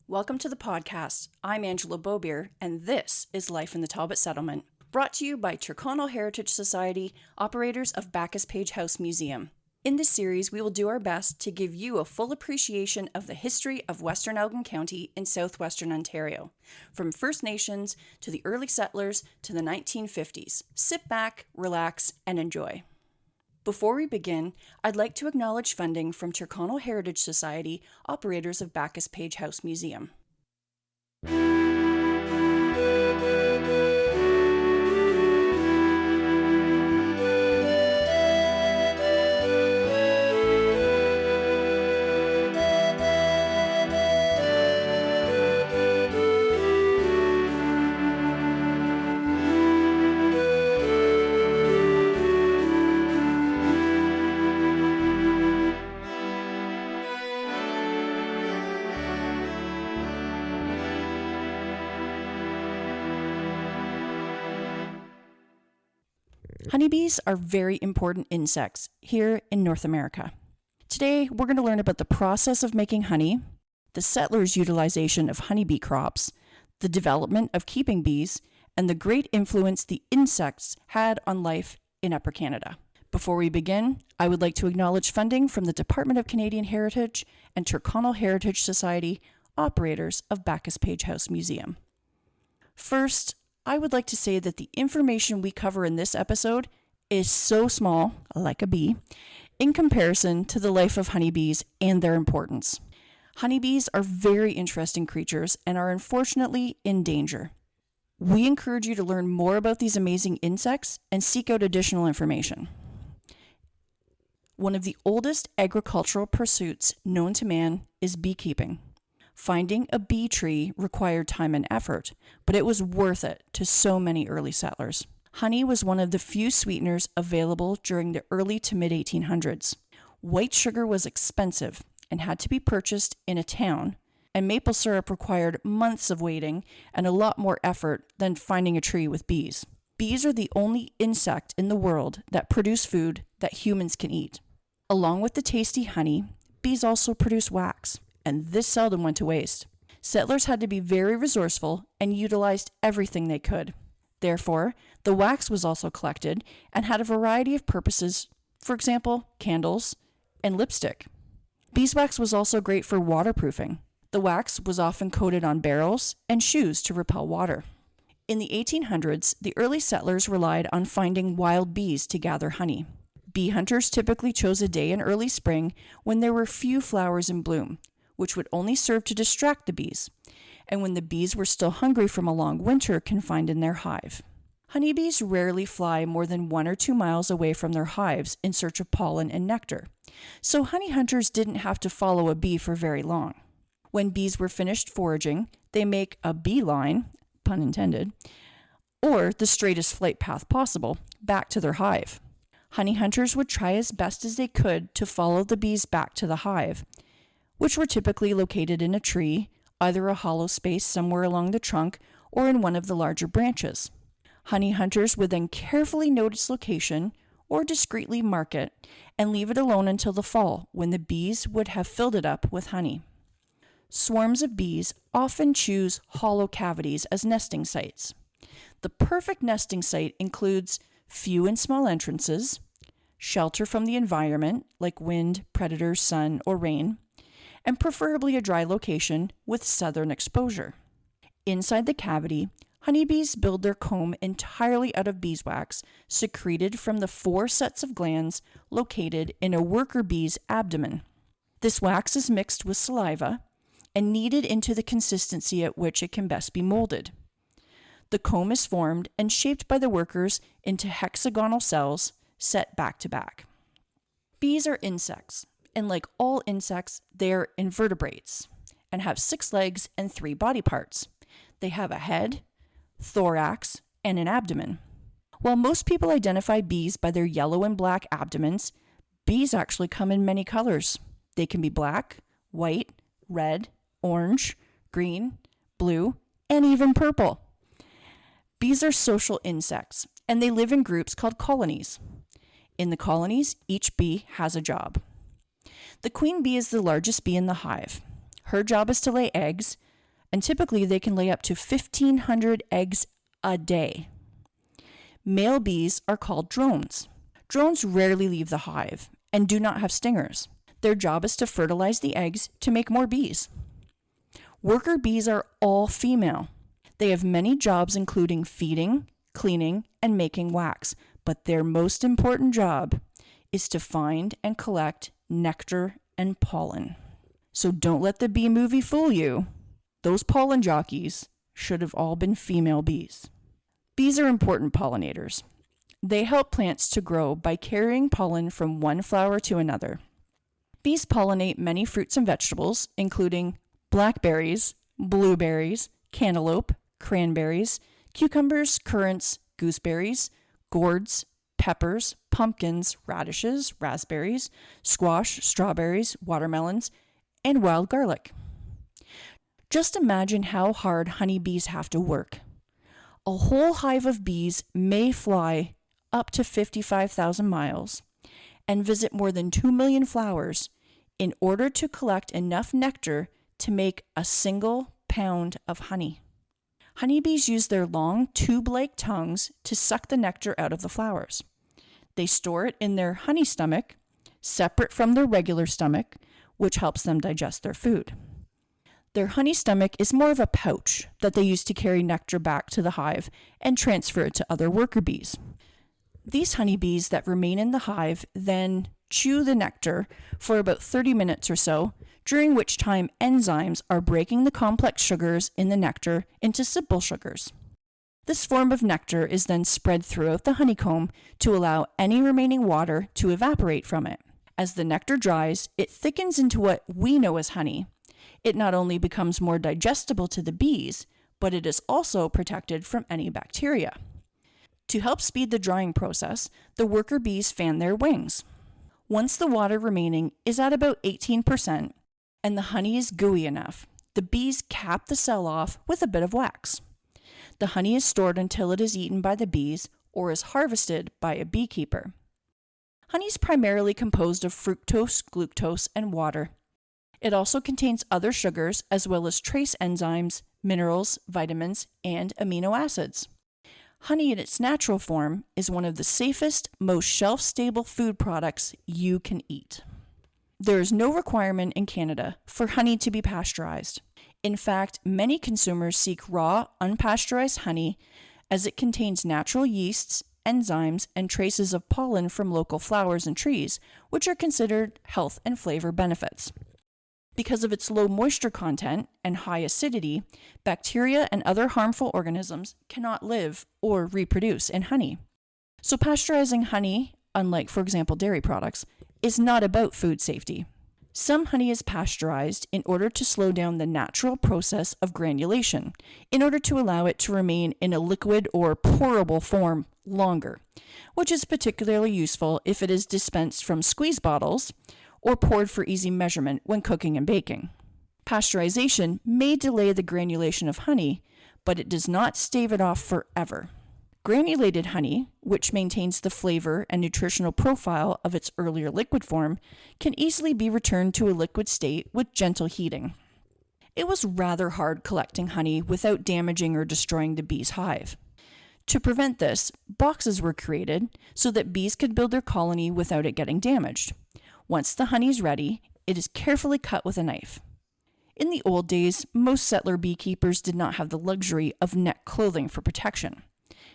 Welcome to the podcast. I'm Angela Bobier, and this is Life in the Talbot Settlement, brought to you by Tyrconnell Heritage Society, operators of Backus-Page House Museum. In this series, we will do our best to give you a full appreciation of the history of Western Elgin County in southwestern Ontario, from First Nations to the early settlers to the 1950s. Sit back, relax, and enjoy. Before we begin, I'd like to acknowledge funding from Tyrconnell Heritage Society, operators of Backus-Page House Museum. Honeybees are very important insects here in North America. Today, we're going to learn about the process of making honey, the settlers' utilization of honeybee crops, the development of keeping bees, and the great influence the insects had on life in Upper Canada. Before we begin, I would like to acknowledge funding from the Department of Canadian Heritage and Tyrconnell Heritage Society, operators of Backus-Page House Museum. First, I would like to say that the information we cover in this episode is so small, like a bee, in comparison to the life of honeybees and their importance. Honeybees are very interesting creatures and are unfortunately in danger. We encourage you to learn more about these amazing insects and seek out additional information. One of the oldest agricultural pursuits known to man is beekeeping. Finding a bee tree required time and effort, but it was worth it to so many early settlers. Honey was one of the few sweeteners available during the early to mid-1800s. White sugar was expensive and had to be purchased in a town, and maple syrup required months of waiting and a lot more effort than finding a tree with bees. Bees are the only insect in the world that produce food that humans can eat. Along with the tasty honey, bees also produce wax, and this seldom went to waste. Settlers had to be very resourceful and utilized everything they could. Therefore, the wax was also collected and had a variety of purposes, for example, candles and lipstick. Beeswax was also great for waterproofing. The wax was often coated on barrels and shoes to repel water. In the 1800s, the early settlers relied on finding wild bees to gather honey. Bee hunters typically chose a day in early spring when there were few flowers in bloom, which would only serve to distract the bees, and when the bees were still hungry from a long winter confined in their hive. Honeybees rarely fly more than 1 or 2 miles away from their hives in search of pollen and nectar, so honey hunters didn't have to follow a bee for very long. When bees were finished foraging, they make a beeline, pun intended, or the straightest flight path possible, back to their hive. Honey hunters would try as best as they could to follow the bees back to the hive, which were typically located in a tree, either a hollow space somewhere along the trunk or in one of the larger branches. Honey hunters would then carefully note its location or discreetly mark it and leave it alone until the fall, when the bees would have filled it up with honey. Swarms of bees often choose hollow cavities as nesting sites. The perfect nesting site includes few and small entrances, shelter from the environment like wind, predators, sun, or rain, and preferably a dry location with southern exposure. Inside the cavity, honeybees build their comb entirely out of beeswax secreted from the 4 sets of glands located in a worker bee's abdomen. This wax is mixed with saliva and kneaded into the consistency at which it can best be molded. The comb is formed and shaped by the workers into hexagonal cells set back to back. Bees are insects, and like all insects, they are invertebrates and have 6 legs and 3 body parts. They have a head, thorax, and an abdomen. While most people identify bees by their yellow and black abdomens, bees actually come in many colors. They can be black, white, red, orange, green, blue, and even purple. Bees are social insects, and they live in groups called colonies. In the colonies, each bee has a job. The queen bee is the largest bee in the hive. Her job is to lay eggs, and typically they can lay up to 1,500 eggs a day. Male bees are called drones. Drones rarely leave the hive and do not have stingers. Their job is to fertilize the eggs to make more bees. Worker bees are all female. They have many jobs including feeding, cleaning, and making wax, but their most important job is to find and collect nectar and pollen. So don't let the bee movie fool you. Those pollen jockeys should have all been female bees. Bees are important pollinators. They help plants to grow by carrying pollen from one flower to another. Bees pollinate many fruits and vegetables, including blackberries, blueberries, cantaloupe, cranberries, cucumbers, currants, gooseberries, gourds, peppers, pumpkins, radishes, raspberries, squash, strawberries, watermelons, and wild garlic. Just imagine how hard honeybees have to work. A whole hive of bees may fly up to 55,000 miles and visit more than 2 million flowers in order to collect enough nectar to make a single pound of honey. Honeybees use their long tube-like tongues to suck the nectar out of the flowers. They store it in their honey stomach, separate from their regular stomach, which helps them digest their food. Their honey stomach is more of a pouch that they use to carry nectar back to the hive and transfer it to other worker bees. These honeybees that remain in the hive then chew the nectar for about 30 minutes or so, during which time enzymes are breaking the complex sugars in the nectar into simple sugars. This form of nectar is then spread throughout the honeycomb to allow any remaining water to evaporate from it. As the nectar dries, it thickens into what we know as honey. It not only becomes more digestible to the bees, but it is also protected from any bacteria. To help speed the drying process, the worker bees fan their wings. Once the water remaining is at about 18% and the honey is gooey enough, the bees cap the cell off with a bit of wax. The honey is stored until it is eaten by the bees or is harvested by a beekeeper. Honey is primarily composed of fructose, glucose, and water. It also contains other sugars as well as trace enzymes, minerals, vitamins, and amino acids. Honey in its natural form is one of the safest, most shelf-stable food products you can eat. There is no requirement in Canada for honey to be pasteurized. In fact, many consumers seek raw, unpasteurized honey as it contains natural yeasts, enzymes, and traces of pollen from local flowers and trees, which are considered health and flavor benefits. Because of its low moisture content and high acidity, bacteria and other harmful organisms cannot live or reproduce in honey. So pasteurizing honey, unlike, for example, dairy products, is not about food safety. Some honey is pasteurized in order to slow down the natural process of granulation, in order to allow it to remain in a liquid or pourable form longer, which is particularly useful if it is dispensed from squeeze bottles or poured for easy measurement when cooking and baking. Pasteurization may delay the granulation of honey, but it does not stave it off forever. Granulated honey, which maintains the flavor and nutritional profile of its earlier liquid form, can easily be returned to a liquid state with gentle heating. It was rather hard collecting honey without damaging or destroying the bee's hive. To prevent this, boxes were created so that bees could build their colony without it getting damaged. Once the honey is ready, it is carefully cut with a knife. In the old days, most settler beekeepers did not have the luxury of neck clothing for protection.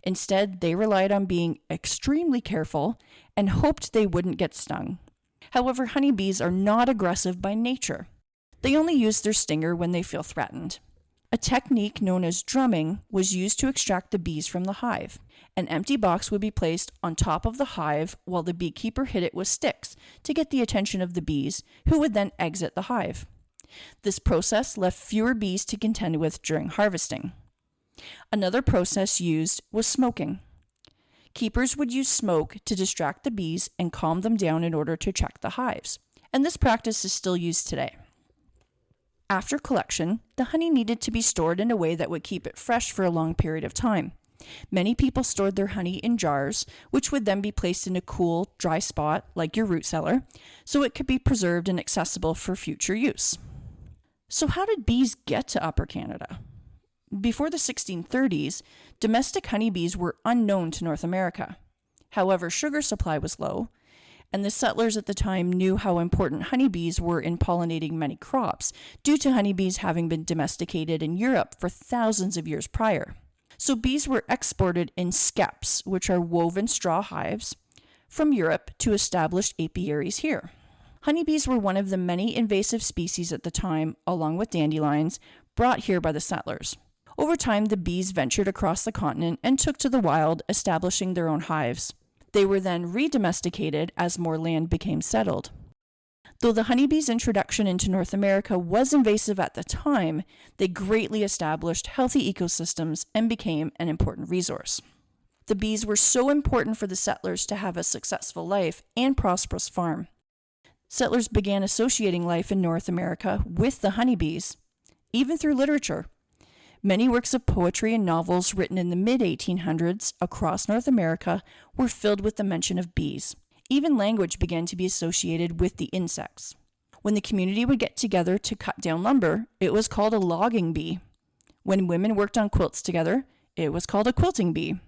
Instead, they relied on being extremely careful and hoped they wouldn't get stung. However, honeybees are not aggressive by nature. They only use their stinger when they feel threatened. A technique known as drumming was used to extract the bees from the hive. An empty box would be placed on top of the hive while the beekeeper hit it with sticks to get the attention of the bees, who would then exit the hive. This process left fewer bees to contend with during harvesting. Another process used was smoking. Keepers would use smoke to distract the bees and calm them down in order to check the hives, and this practice is still used today. After collection, the honey needed to be stored in a way that would keep it fresh for a long period of time. Many people stored their honey in jars, which would then be placed in a cool, dry spot, like your root cellar, so it could be preserved and accessible for future use. So how did bees get to Upper Canada? Before the 1630s, domestic honeybees were unknown to North America. However, sugar supply was low, and the settlers at the time knew how important honeybees were in pollinating many crops, due to honeybees having been domesticated in Europe for thousands of years prior. So bees were exported in skeps, which are woven straw hives, from Europe to established apiaries here. Honeybees were one of the many invasive species at the time, along with dandelions, brought here by the settlers. Over time, the bees ventured across the continent and took to the wild, establishing their own hives. They were then re-domesticated as more land became settled. Though the honeybee's introduction into North America was invasive at the time, they greatly established healthy ecosystems and became an important resource. The bees were so important for the settlers to have a successful life and prosperous farm. Settlers began associating life in North America with the honeybees, even through literature. Many works of poetry and novels written in the mid-1800s across North America were filled with the mention of bees. Even language began to be associated with the insects. When the community would get together to cut down lumber, it was called a logging bee. When women worked on quilts together, it was called a quilting bee.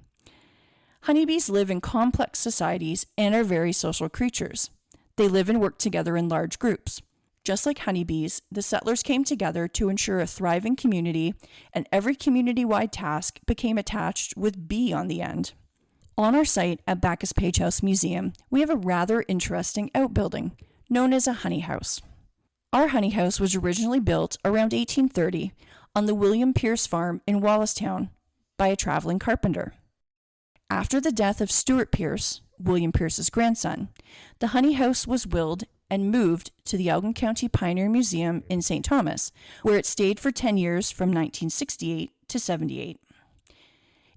Honeybees live in complex societies and are very social creatures. They live and work together in large groups. Just like honeybees, the settlers came together to ensure a thriving community, and every community-wide task became attached with bee on the end. On our site at Backus-Page House Museum, we have a rather interesting outbuilding known as a honey house. Our honey house was originally built around 1830 on the William Pierce farm in Wallacestown by a traveling carpenter. After the death of Stuart Pierce, William Pierce's grandson, the honey house was willed and moved to the Elgin County Pioneer Museum in St. Thomas, where it stayed for 10 years from 1968 to 78.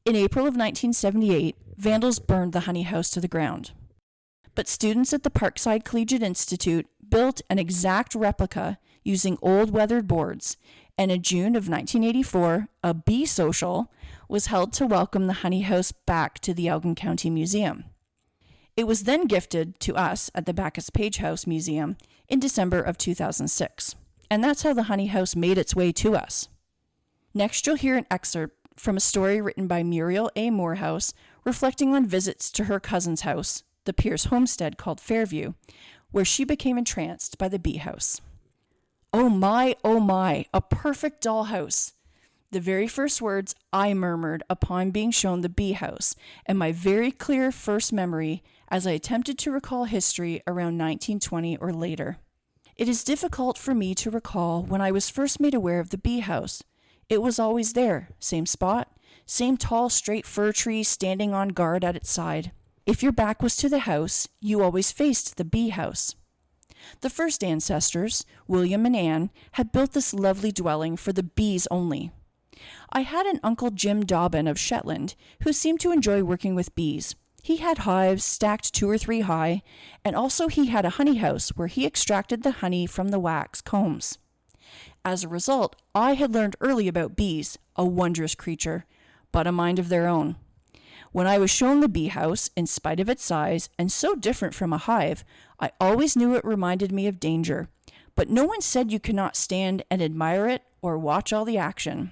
In April of 1978, vandals burned the honey house to the ground. But students at the Parkside Collegiate Institute built an exact replica using old weathered boards, and in June of 1984, a bee social was held to welcome the honey house back to the Elgin County Museum. It was then gifted to us at the Backus-Page House Museum in December of 2006, and that's how the honey house made its way to us. Next, you'll hear an excerpt from a story written by Muriel A. Morehouse reflecting on visits to her cousin's house, the Pierce homestead called Fairview, where she became entranced by the bee house. Oh my, a perfect dollhouse. The very first words I murmured upon being shown the bee house, and my very clear first memory as I attempted to recall history around 1920 or later. It is difficult for me to recall when I was first made aware of the bee house. It was always there, same spot, same tall straight fir tree standing on guard at its side. If your back was to the house, you always faced the bee house. The first ancestors, William and Anne, had built this lovely dwelling for the bees only. I had an Uncle Jim Dobbin of Shetland who seemed to enjoy working with bees. He had hives stacked 2 or 3 high, and also he had a honey house where he extracted the honey from the wax combs. As a result, I had learned early about bees, a wondrous creature, but a mind of their own. When I was shown the bee house, in spite of its size and so different from a hive, I always knew it reminded me of danger, but no one said you could not stand and admire it or watch all the action.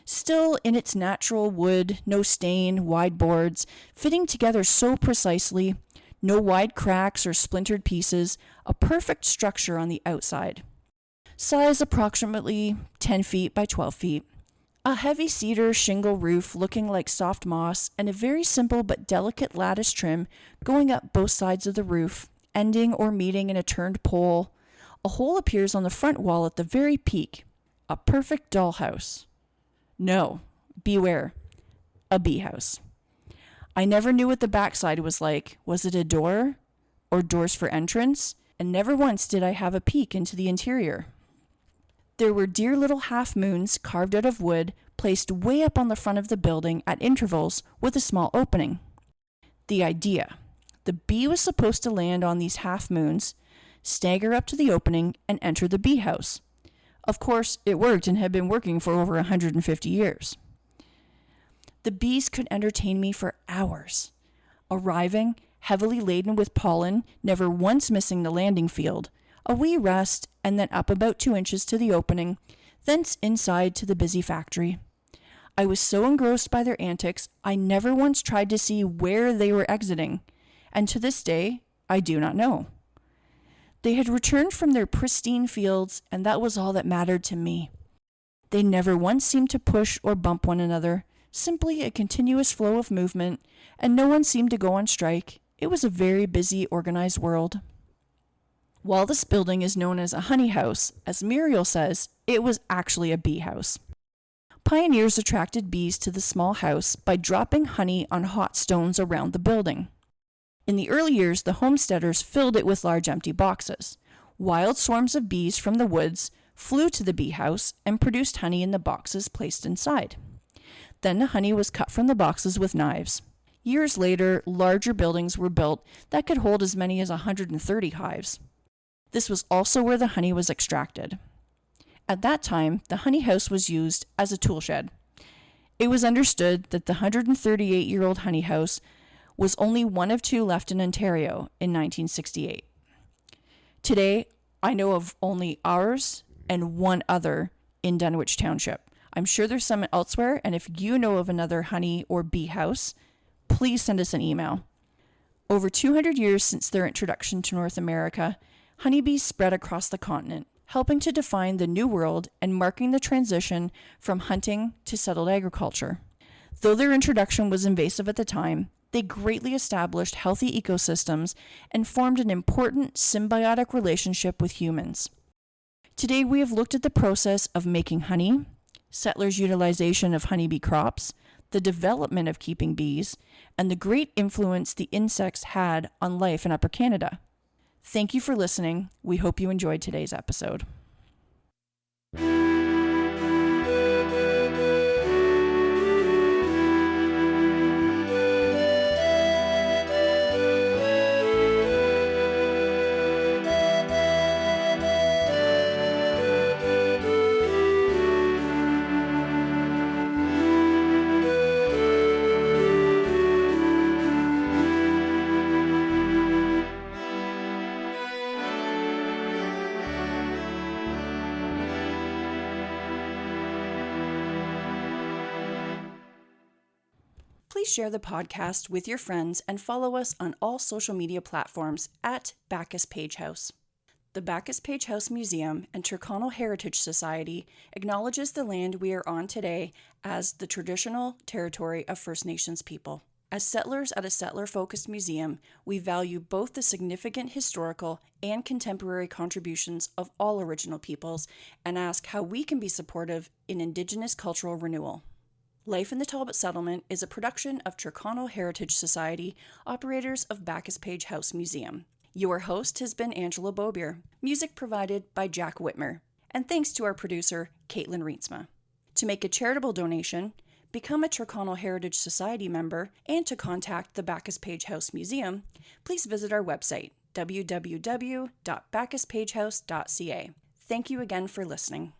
Still, in its natural wood, no stain, wide boards, fitting together so precisely, no wide cracks or splintered pieces, a perfect structure on the outside. Size approximately 10 feet by 12 feet. A heavy cedar shingle roof looking like soft moss, and a very simple but delicate lattice trim going up both sides of the roof, ending or meeting in a turned pole. A hole appears on the front wall at the very peak. A perfect dollhouse. No, beware, a bee house. I never knew what the backside was like. Was it a door or doors for entrance? And never once did I have a peek into the interior. There were dear little half moons carved out of wood, placed way up on the front of the building at intervals with a small opening. The idea. The bee was supposed to land on these half moons, stagger up to the opening, and enter the bee house. Of course, it worked and had been working for over 150 years. The bees could entertain me for hours, arriving, heavily laden with pollen, never once missing the landing field, a wee rest, and then up about 2 inches to the opening, thence inside to the busy factory. I was so engrossed by their antics, I never once tried to see where they were exiting, and to this day, I do not know. They had returned from their pristine fields, and that was all that mattered to me. They never once seemed to push or bump one another, simply a continuous flow of movement, and no one seemed to go on strike. It was a very busy, organized world. While this building is known as a honey house, as Muriel says, it was actually a bee house. Pioneers attracted bees to the small house by dropping honey on hot stones around the building. In the early years, the homesteaders filled it with large empty boxes. Wild swarms of bees from the woods flew to the bee house and produced honey in the boxes placed inside. Then the honey was cut from the boxes with knives. Years later, larger buildings were built that could hold as many as 130 hives. This was also where the honey was extracted. At that time, the honey house was used as a tool shed. It was understood that the 138-year-old honey house was only one of 2 left in Ontario in 1968. Today, I know of only ours and one other in Dunwich Township. I'm sure there's some elsewhere, and if you know of another honey or bee house, please send us an email. Over 200 years since their introduction to North America, honeybees spread across the continent, helping to define the New World and marking the transition from hunting to settled agriculture. Though their introduction was invasive at the time, they greatly established healthy ecosystems and formed an important symbiotic relationship with humans. Today we have looked at the process of making honey, settlers' utilization of honeybee crops, the development of keeping bees, and the great influence the insects had on life in Upper Canada. Thank you for listening. We hope you enjoyed today's episode. Please share the podcast with your friends and follow us on all social media platforms at Backus-Page House. The Backus-Page House Museum and Tyrconnell Heritage Society acknowledges the land we are on today as the traditional territory of First Nations people. As settlers at a settler-focused museum, we value both the significant historical and contemporary contributions of all Original peoples and ask how we can be supportive in Indigenous cultural renewal. Life in the Talbot Settlement is a production of Tyrconnell Heritage Society, operators of Backus-Page House Museum. Your host has been Angela Bobier, music provided by Jack Witmer, and thanks to our producer, Katlyn Reintsma. To make a charitable donation, become a Tyrconnell Heritage Society member, and to contact the Backus-Page House Museum, please visit our website, www.backuspagehouse.ca. Thank you again for listening.